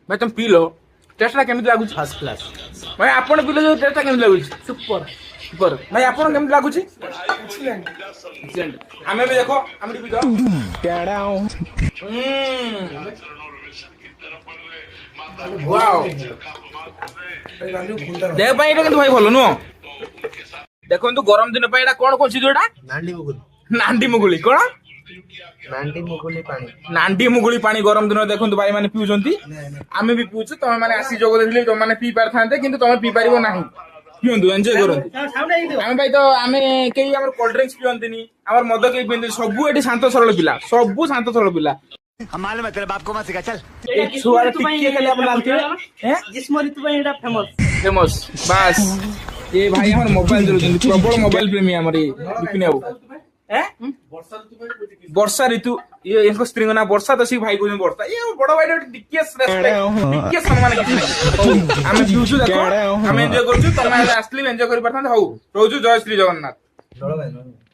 भाई तुम P low test केମିତି ଲାଗୁଛି फर्स्ट क्लास भाई ଆପଣ ପିଲେ ଯୋଉ टेस्ट କେମିତି ଲାଗୁଛି सुपर सुपर भाई ଆପଣ କେମିତି ଲାଗୁଛି एक्सीलेंट ଆମେ ବି ଦେଖ ଆମେ ବି ପିଅ वाओ देह ପାଇଁ ଏଟା କିନ୍ତୁ ଭାଇ ଭଲ ନୁହଁ ଦେଖନ୍ତୁ ଗରମ ଦିନ ପାଇଁ ଏଟା କଣ କହୁଛି ଯୋଉଟା नांडी मुगुल नांडी मुगुली कौन नांडी मुगुली पानी नांडी मुगुली पानी गरम दिन देखो भाई मैंने पिउछंती आमे भी पिउछु तमे माने आसी जोग देथिले तमे माने पी पार थांते किंतु तमे पी पारिबो नाही पियंतु एन्जॉय करंतु आमे भाई तो आमे केही हमर कोल्ड ड्रिंक्स पियंतिनी हमर मद केही पियंती सब एठी शांत सरल पिला सब शांत सरल पिला हमारे में तेरे बाप को मत सिखा चल एक छुआर टिक्के खाली अपन लालते हैं जिस्म ऋतु ପାଇଁ ଏଟା फेमस फेमस बस ये भाई हमर मोबाइल जरूरत प्रबल मोबाइल प्रेमी हमर विपिन बाबू वर्षा ऋतु ये इनको स्त्री ना वर्षा तो सी भाई को वर्षा ये बड़ भाई टिके टिके सम्मान आमे पिउछु देखो आमे एन्जॉय करछु तमे आस्ली एन्जॉय करि परथान हौ रोजु जय श्री जगन्नाथ